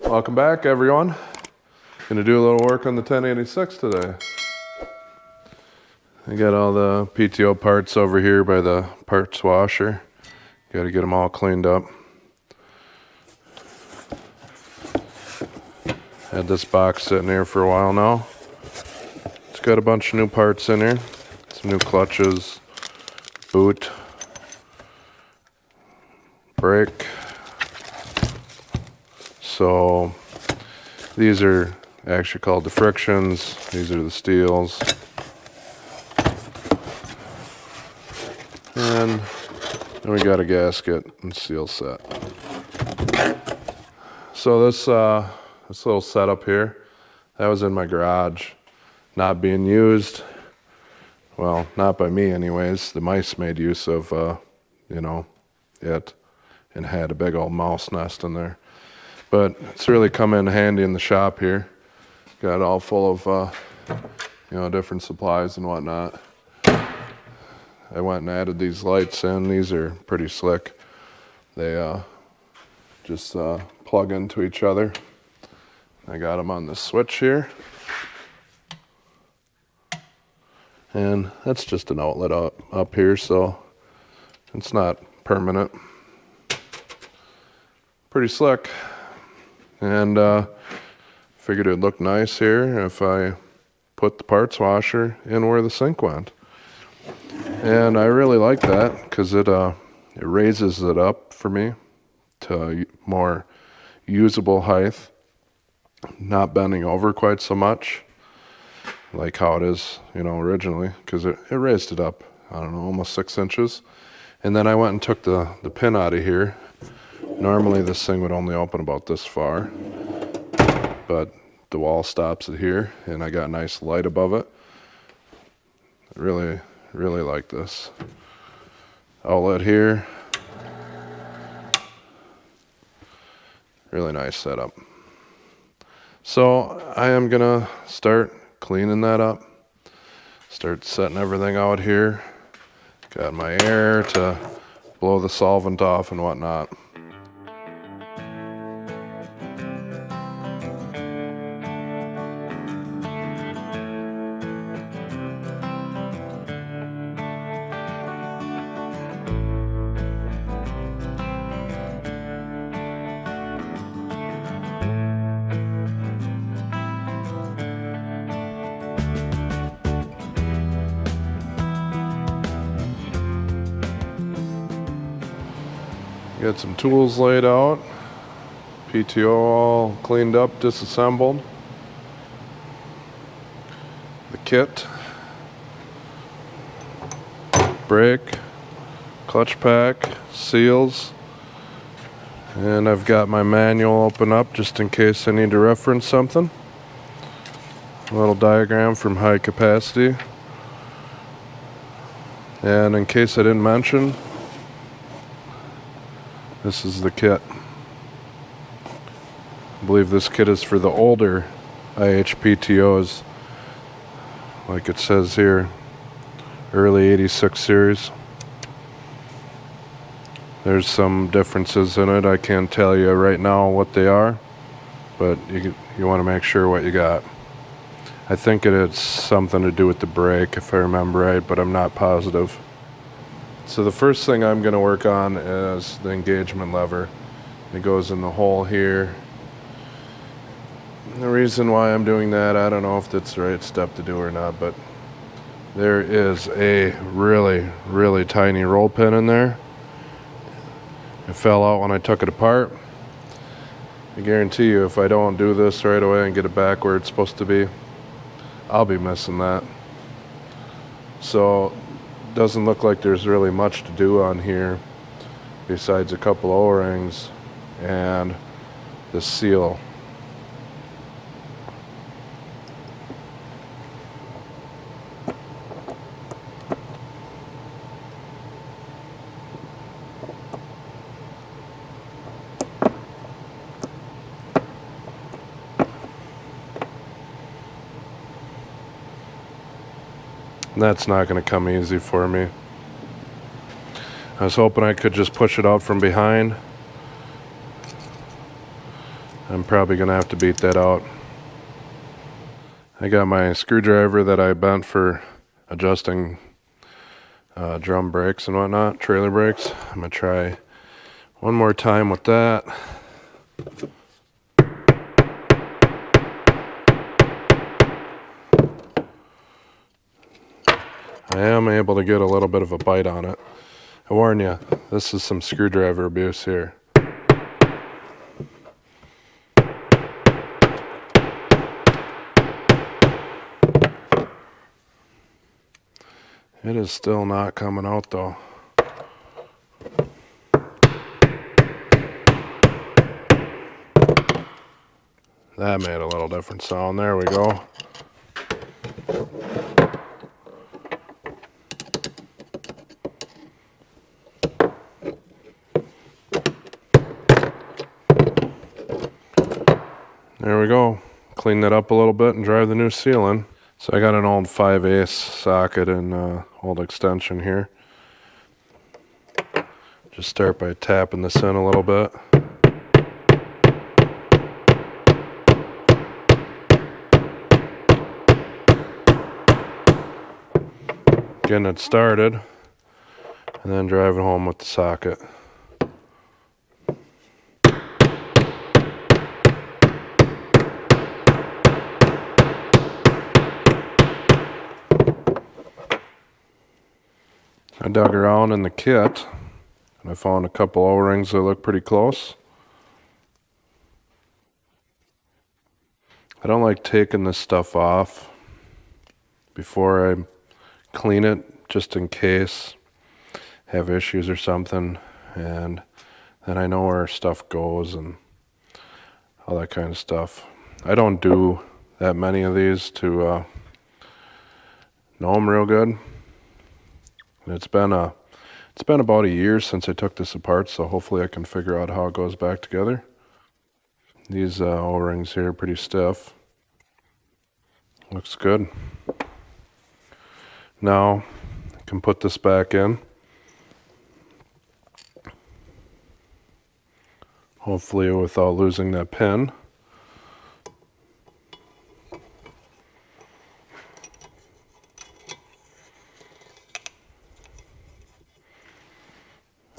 Welcome back, everyone. Gonna do a little work on the 1086 today. I got all the PTO parts over here by the parts washer. Got to get them all cleaned up. Had this box sitting here for a while now. It's got a bunch of new parts in here. Some new clutches, boot, brake. So these are actually called the frictions. These are the steels. And then we got a gasket and seal set. So this little setup here, that was in my garage, not being used. Well, not by me anyways. The mice made use of, it, and had a big old mouse nest in there. But it's really come in handy in the shop here. Got it all full of, different supplies and whatnot. I went and added these lights in. These are pretty slick. They just plug into each other. I got them on the switch here. And that's just an outlet up here, so it's not permanent. Pretty slick. And figured it'd look nice here if I put the parts washer in where the sink went. And I really like that because it raises it up for me to more usable height, not bending over quite so much like how it is, originally, because it raised it up, I don't know, almost 6 inches. And then I went and took the pin out of here. Normally this thing would only open about this far, but the wall stops it here, and I got a nice light above it. I really, really like this outlet here. Really nice setup. So I am gonna start cleaning that up, start setting everything out here. Got my air to blow the solvent off and whatnot. Got some tools laid out, PTO all cleaned up, disassembled. The kit, brake, clutch pack, seals, and I've got my manual open up just in case I need to reference something. A little diagram from high capacity. And in case I didn't mention, this is the kit. I believe this kit is for the older PTOs, like it says here, early 86 series. There's some differences in it. I can't tell you right now what they are, but you want to make sure what you got. I think it has something to do with the brake, if I remember right, but I'm not positive. So the first thing I'm going to work on is the engagement lever. It goes in the hole here. And the reason why I'm doing that, I don't know if that's the right step to do or not, but there is a really, really tiny roll pin in there. It fell out when I took it apart. I guarantee you if I don't do this right away and get it back where it's supposed to be, I'll be missing that. So doesn't look like there's really much to do on here besides a couple O-rings and the seal. That's not going to come easy for me. I was hoping I could just push it out from behind. I I'm probably gonna have to beat that out. I got my screwdriver that I bent for adjusting drum brakes and whatnot, trailer brakes. I'm gonna try one more time with that. I am able to get a little bit of a bite on it. I warn you, this is some screwdriver abuse here. It is still not coming out though. That made a little different sound. There we go. There we go. Clean that up a little bit and drive the new seal in. So I got an old 5/8 socket and old extension here. Just start by tapping this in a little bit. Getting it started and then driving home with the socket. I dug around in the kit and I found a couple O-rings that look pretty close. I don't like taking this stuff off before I clean it, just in case I have issues or something, and then I know where stuff goes and all that kind of stuff. I don't do that many of these to know them real good. And it's been about a year since I took this apart, so hopefully I can figure out how it goes back together. These O-rings here are pretty stiff. Looks good. Now I can put this back in. Hopefully without losing that pin.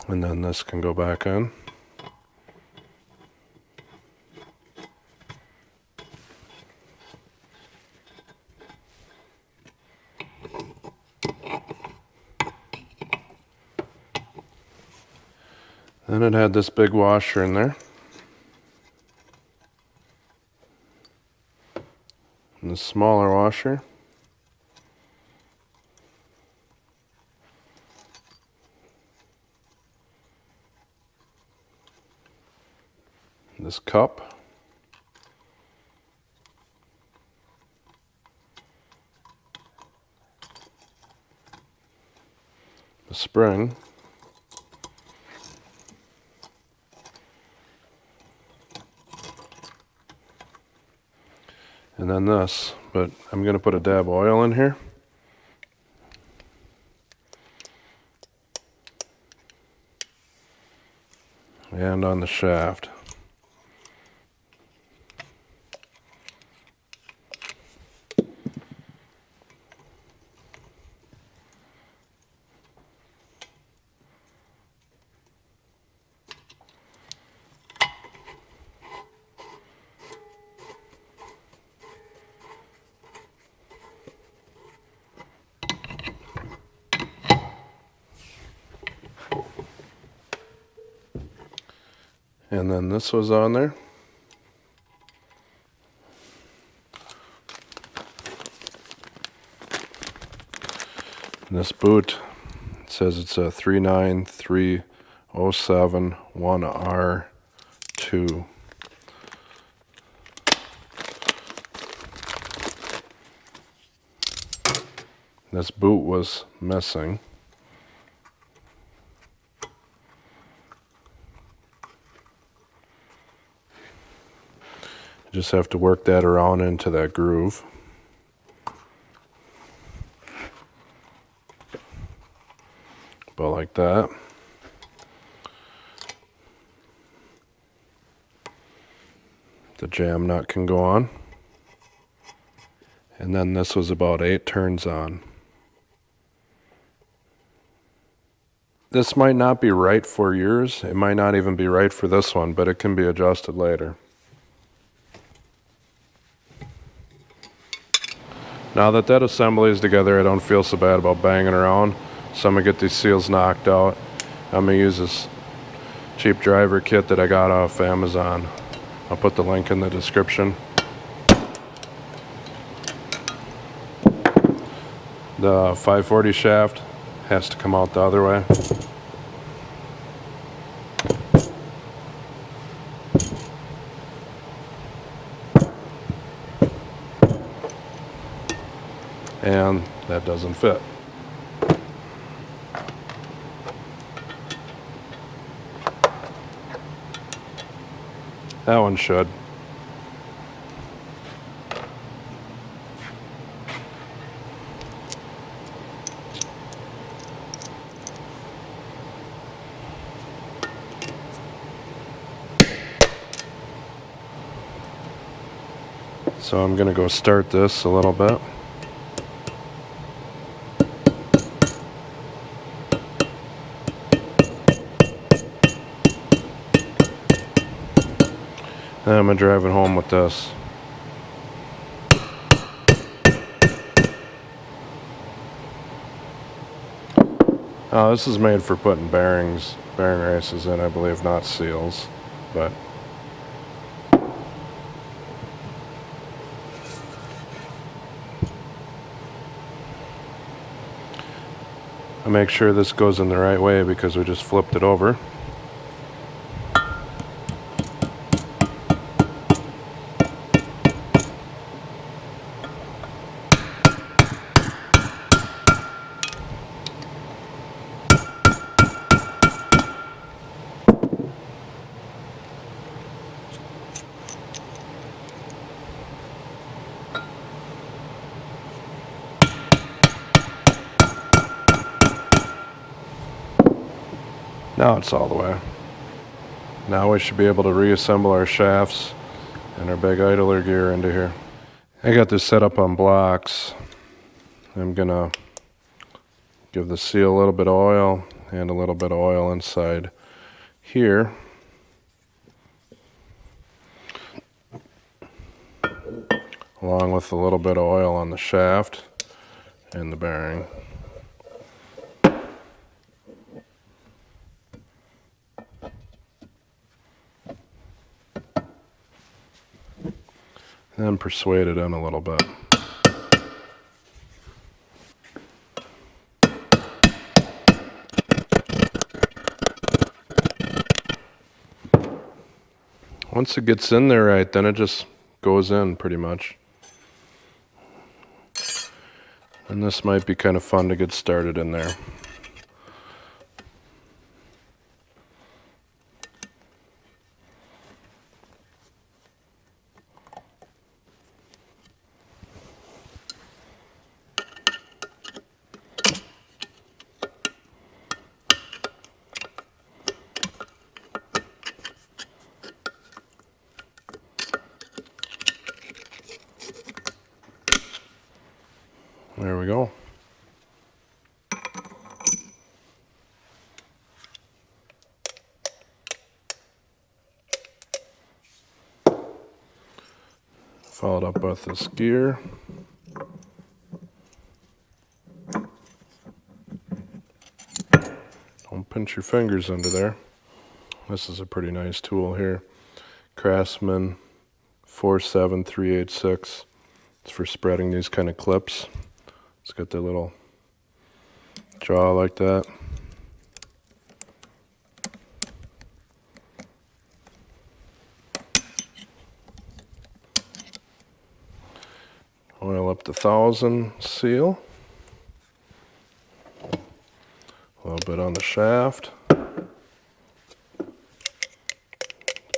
And then this can go back in. Then it had this big washer in there. And this smaller washer. This cup. The spring. And then this, but I'm going to put a dab of oil in here. And on the shaft. And then this was on there. And this boot, it says it's a 39307-1R2. This boot was missing. Just have to work that around into that groove. About like that. the jam nut can go on. And then this was about 8 turns on. This might not be right for yours. It might not even be right for this one, but it can be adjusted later. Now that that assembly is together, I don't feel so bad about banging around. So I'm gonna get these seals knocked out. I'm gonna use this cheap driver kit that I got off Amazon. I'll put the link in the description. The 540 shaft has to come out the other way. And that doesn't fit. That one should. So I'm gonna go start this a little bit. And I'm gonna drive it home with this. This is made for putting bearing races in, I believe, not seals, but I make sure this goes in the right way because we just flipped it over. Now it's all the way. Now we should be able to reassemble our shafts and our big idler gear into here. I got this set up on blocks. I'm gonna give the seal a little bit of oil and a little bit of oil inside here. Along with a little bit of oil on the shaft and the bearing. And then persuade it in a little bit. Once it gets in there right, then it just goes in pretty much. And this might be kind of fun to get started in there. There we go. Followed up with this gear. Don't pinch your fingers under there. This is a pretty nice tool here. Craftsman 47386. It's for spreading these kind of clips. It's got the little jaw like that. Oil up the 1000 seal. A little bit on the shaft.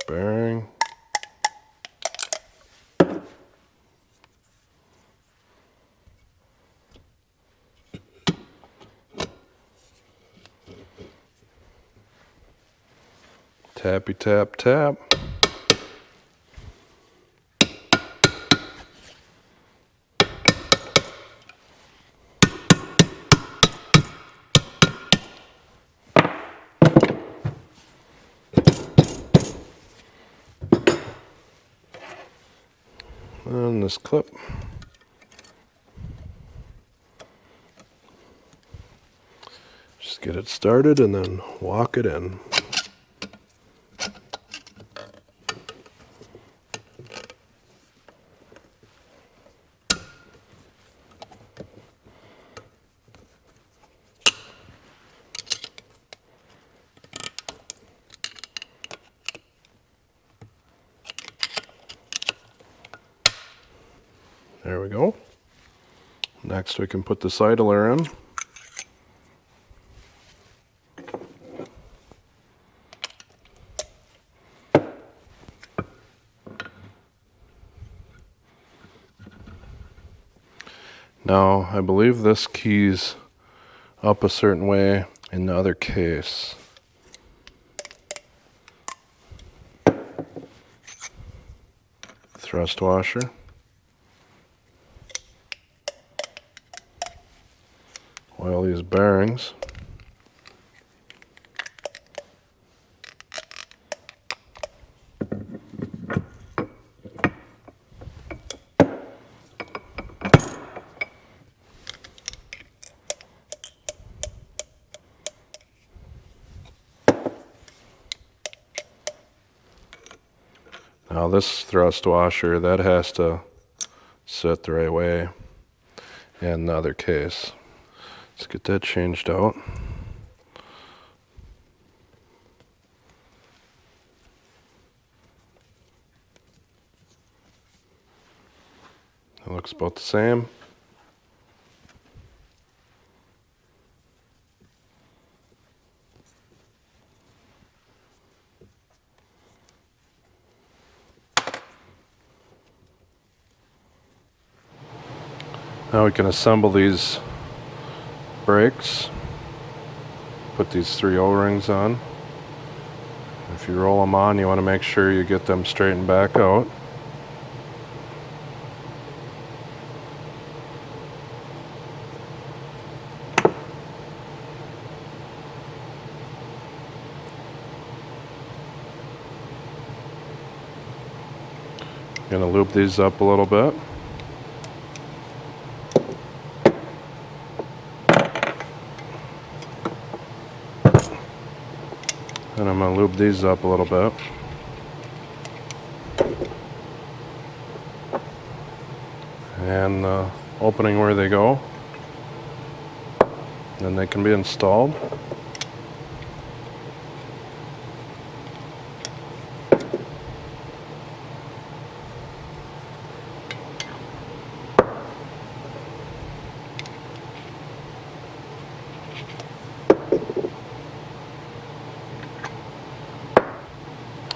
Bearing. Tappy tap tap. And this clip. Just get it started and then walk it in. There we go. Next we can put this idler in. Now I believe this key's up a certain way in the other case. Thrust washer. Oil these bearings. Now this thrust washer, that has to sit the right way in the other case. Let's get that changed out. It looks about the same. Now we can assemble these brakes. Put these 3 O-rings on. If you roll them on, you want to make sure you get them straightened back out. I'm going to loop these up a little bit. And I'm going to lube these up a little bit. And opening where they go. Then they can be installed.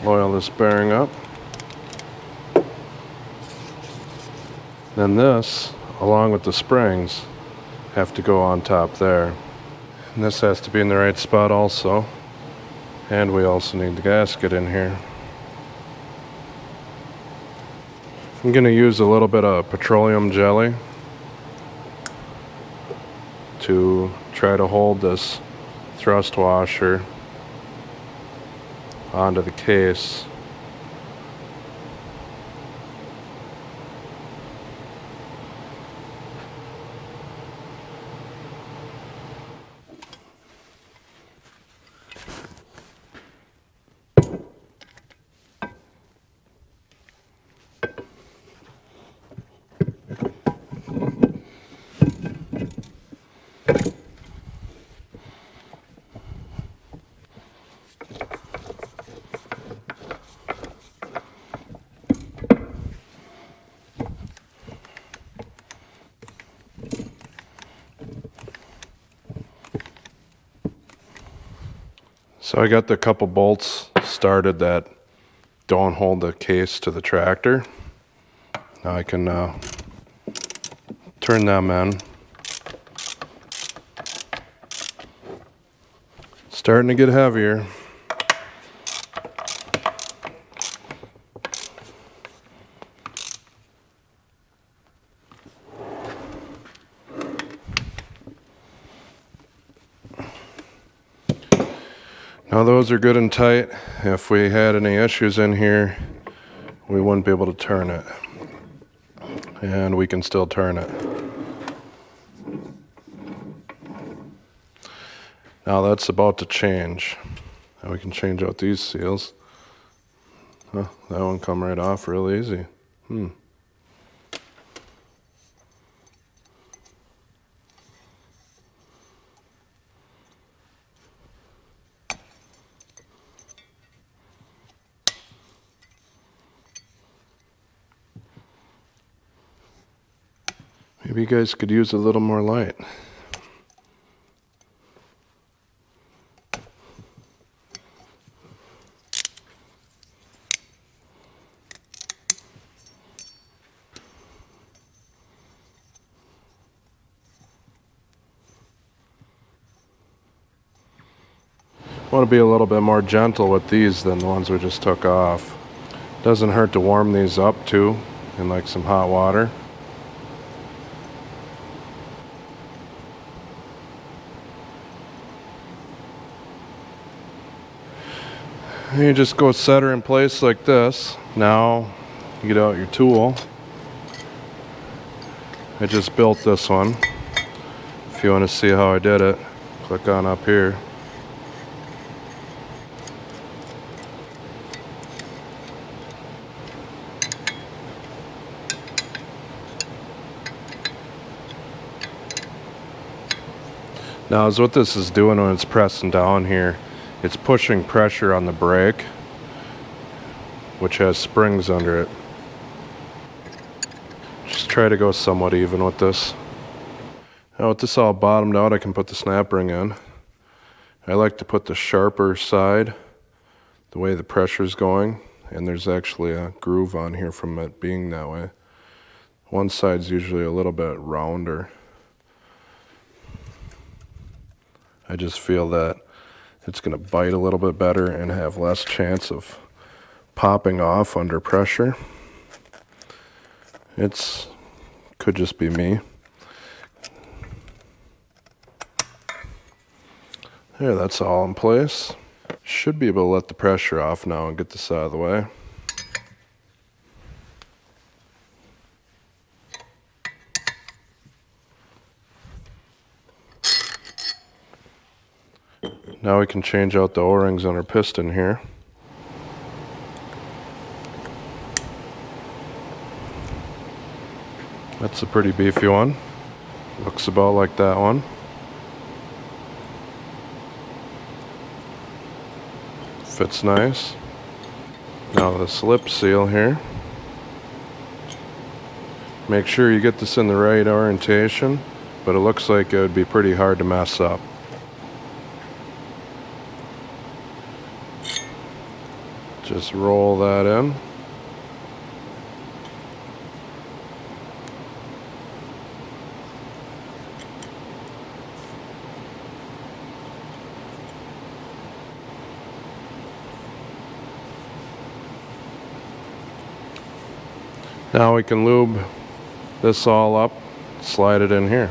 Oil this bearing up. Then this, along with the springs, have to go on top there. And this has to be in the right spot also. And we also need the gasket in here. I'm going to use a little bit of petroleum jelly to try to hold this thrust washer onto the case. So I got the couple bolts started that don't hold the case to the tractor. Now I can turn them in. Starting to get heavier. Now those are good and tight. If we had any issues in here, we wouldn't be able to turn it. and we can still turn it. Now that's about to change. Now we can change out these seals. Huh, that one come right off real easy. Maybe you guys could use a little more light. Want to be a little bit more gentle with these than the ones we just took off. Doesn't hurt to warm these up too in like some hot water. And you just go set her in place like this. Now you get out your tool. I just built this one. If you want to see how I did it, click on up here. Now, as what this is doing when it's pressing down here, it's pushing pressure on the brake, which has springs under it. Just try to go somewhat even with this. Now with this all bottomed out, I can put the snap ring in. I like to put the sharper side the way the pressure's going, and there's actually a groove on here from it being that way. One side's usually a little bit rounder. I just feel that it's going to bite a little bit better and have less chance of popping off under pressure. Could just be me. There, that's all in place. Should be able to let the pressure off now and get this out of the way. Now we can change out the O-rings on our piston here. That's a pretty beefy one. Looks about like that one. Fits nice. Now the slip seal here. Make sure you get this in the right orientation, but it looks like it would be pretty hard to mess up. Just roll that in. Now we can lube this all up, slide it in here.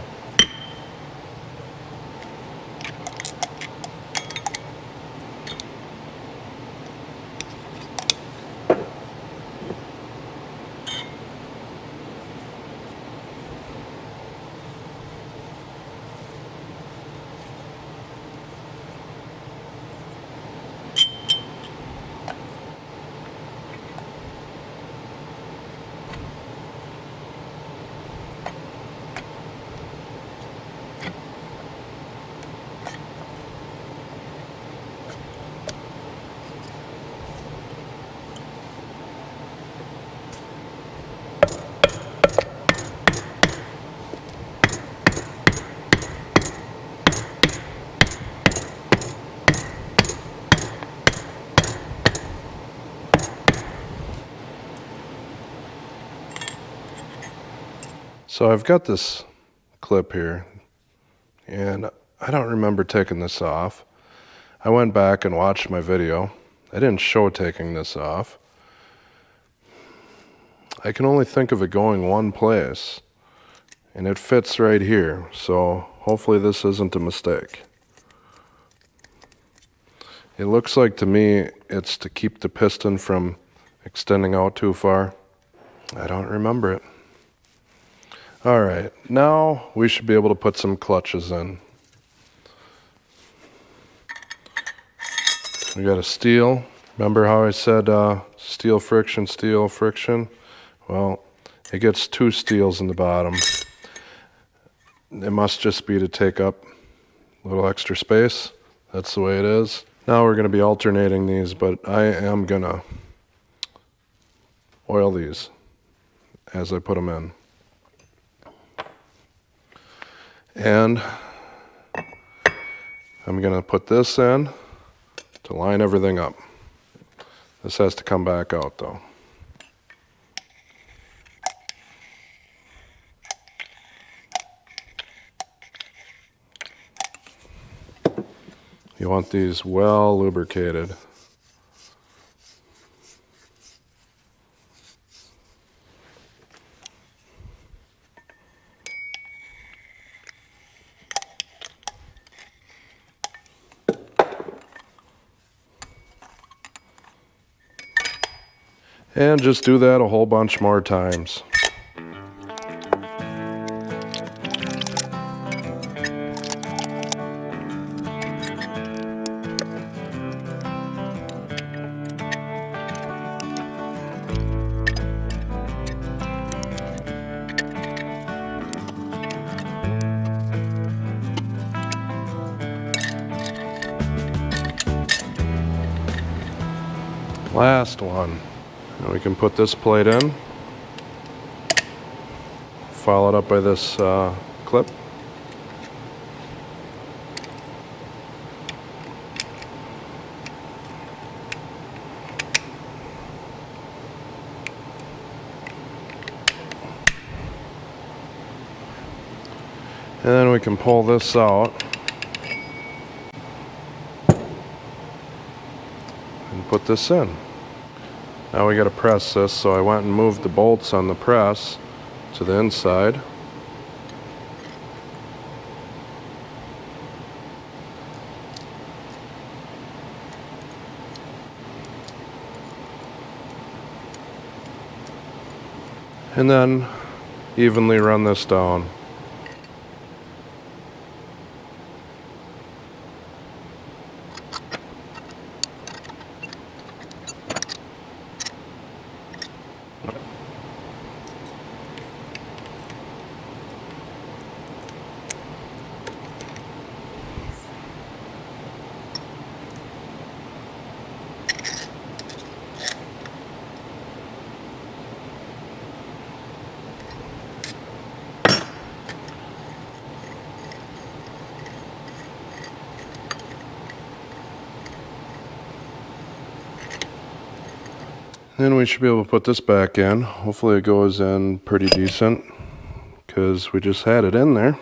So I've got this clip here, and I don't remember taking this off. I went back and watched my video. I didn't show taking this off. I can only think of it going one place, and it fits right here, so hopefully this isn't a mistake. It looks like to me it's to keep the piston from extending out too far. I don't remember it. All right, now we should be able to put some clutches in. We got a steel. Remember how I said steel friction, steel friction? Well, it gets 2 steels in the bottom. It must just be to take up a little extra space. That's the way it is. Now we're going to be alternating these, but I am going to oil these as I put them in. And I'm going to put this in to line everything up. This has to come back out though. You want these well lubricated. And just do that a whole bunch more times. Last one. Now we can put this plate in, followed up by this clip. And then we can pull this out and put this in. Now we got to press this, so I went and moved the bolts on the press to the inside. And then evenly run this down. Then we should be able to put this back in. Hopefully it goes in pretty decent because we just had it in there.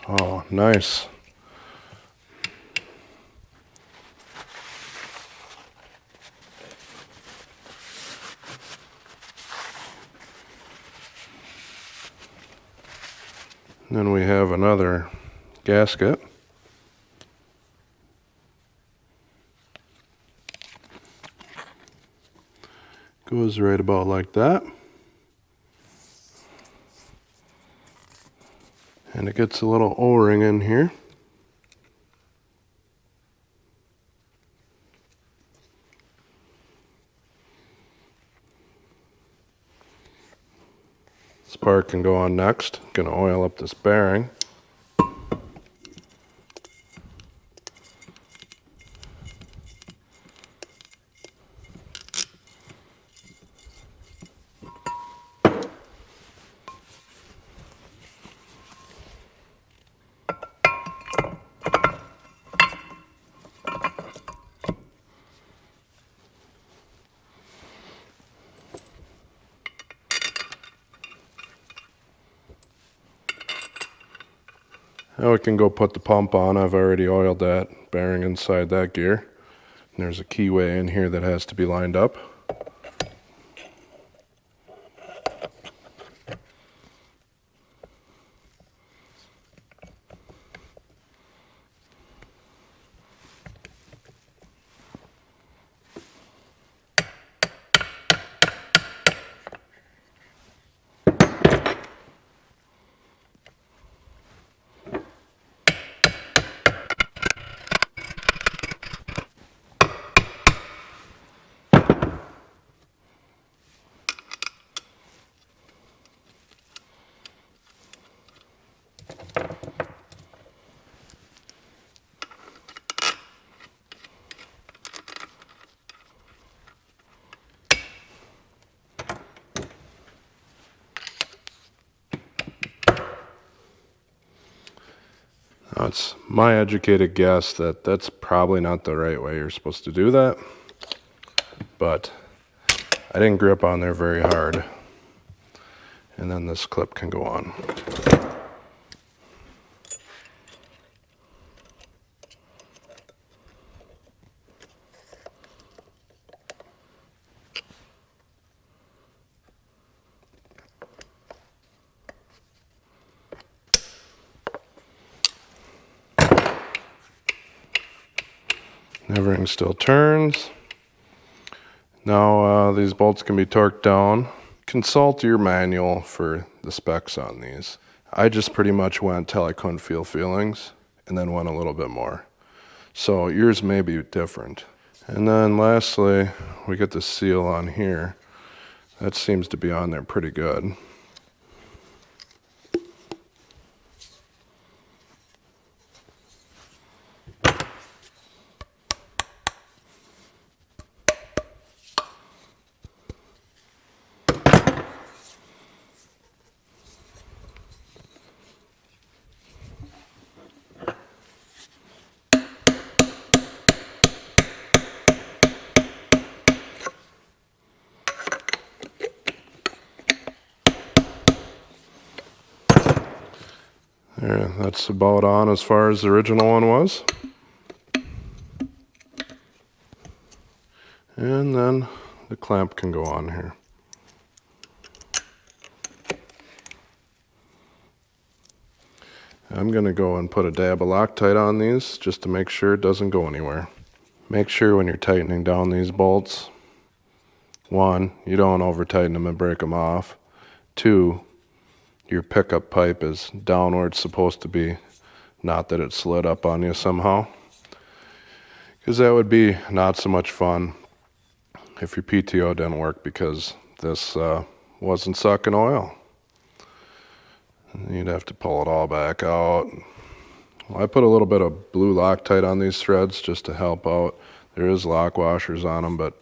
Oh, nice. Then we have another gasket. Goes right about like that. And it gets a little O-ring in here. This part can go on next. Gonna oil up this bearing. Now we can go put the pump on. I've already oiled that bearing inside that gear. And there's a keyway in here that has to be lined up. It's my educated guess that that's probably not the right way you're supposed to do that, but I didn't grip on there very hard. And then this clip can go on. Everything still turns. Now these bolts can be torqued down. Consult your manual for the specs on these. I just pretty much went till I couldn't feel feelings and then went a little bit more. So yours may be different. And then lastly, we get the seal on here. That seems to be on there pretty good. There, that's about on as far as the original one was. And then the clamp can go on here. I'm going to go and put a dab of Loctite on these just to make sure it doesn't go anywhere. Make sure when you're tightening down these bolts, 1, you don't over tighten them and break them off. 2, your pickup pipe is down where it's supposed to be, not that it slid up on you somehow. Because that would be not so much fun if your PTO didn't work because this wasn't sucking oil. You'd have to pull it all back out. Well, I put a little bit of blue Loctite on these threads just to help out. There is lock washers on them, but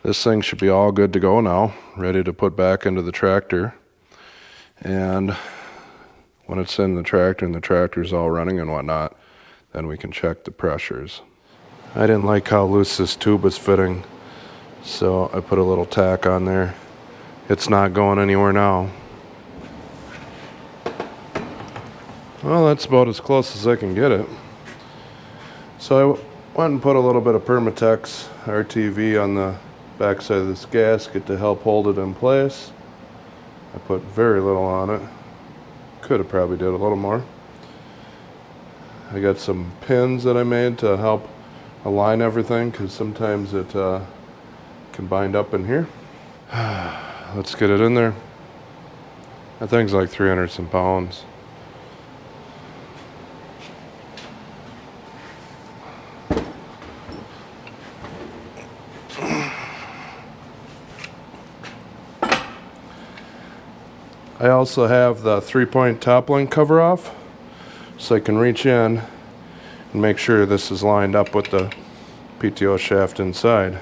this thing should be all good to go now, ready to put back into the tractor. And when it's in the tractor and the tractor's all running and whatnot, then we can check the pressures. I didn't like how loose this tube was fitting, so I put a little tack on there. It's not going anywhere now. Well, that's about as close as I can get it. So I went and put a little bit of Permatex RTV on the backside of this gasket to help hold it in place. I put very little on it. Could have probably did a little more. I got some pins that I made to help align everything because sometimes it can bind up in here. Let's get it in there. That thing's like 300 some pounds. I also have the 3-point top link cover off, so I can reach in and make sure this is lined up with the PTO shaft inside.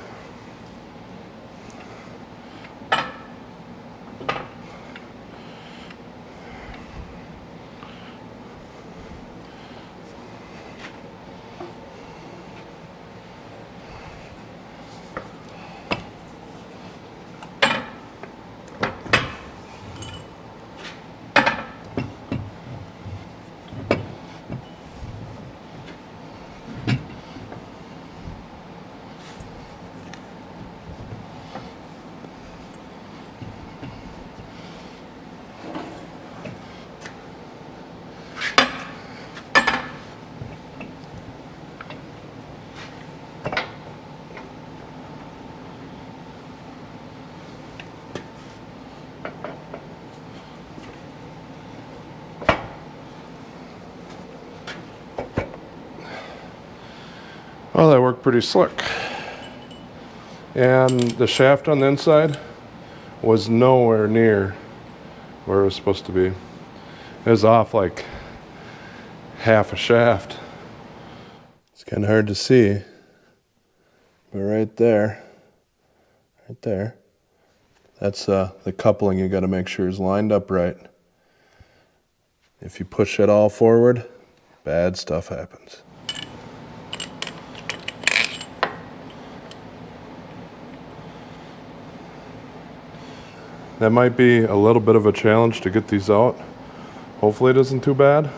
Well, that worked pretty slick. And the shaft on the inside was nowhere near where it was supposed to be. It was off like half a shaft. It's kind of hard to see, but right there, that's the coupling you got to make sure is lined up right. If you push it all forward, bad stuff happens. That might be a little bit of a challenge to get these out. Hopefully it isn't too bad.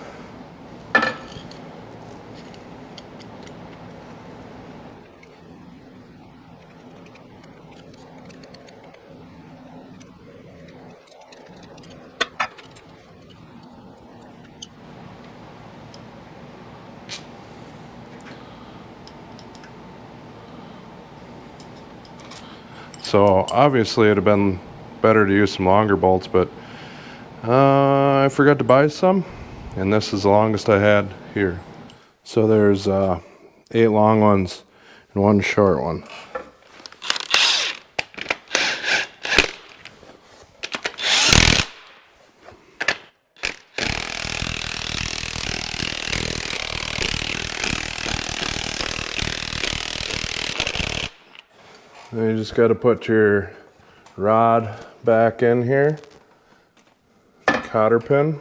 So obviously it'd have been better to use some longer bolts, but I forgot to buy some, and this is the longest I had here. So there's 8 long ones and 1 short one. And you just got to put your rod back in here, cotter pin,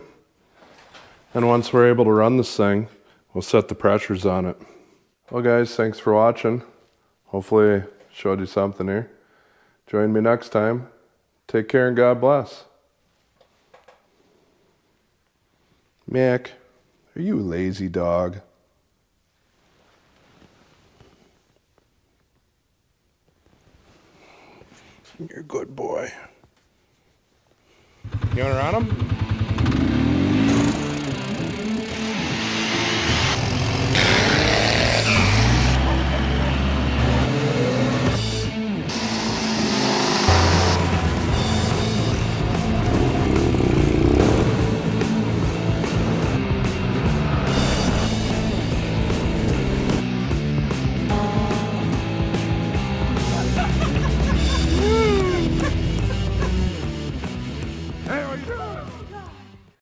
and once we're able to run this thing, we'll set the pressures on it. Well guys, thanks for watching. Hopefully I showed you something here. Join me next time. Take care and God bless. Mick, are you a lazy dog? You're a good boy. You want to run him?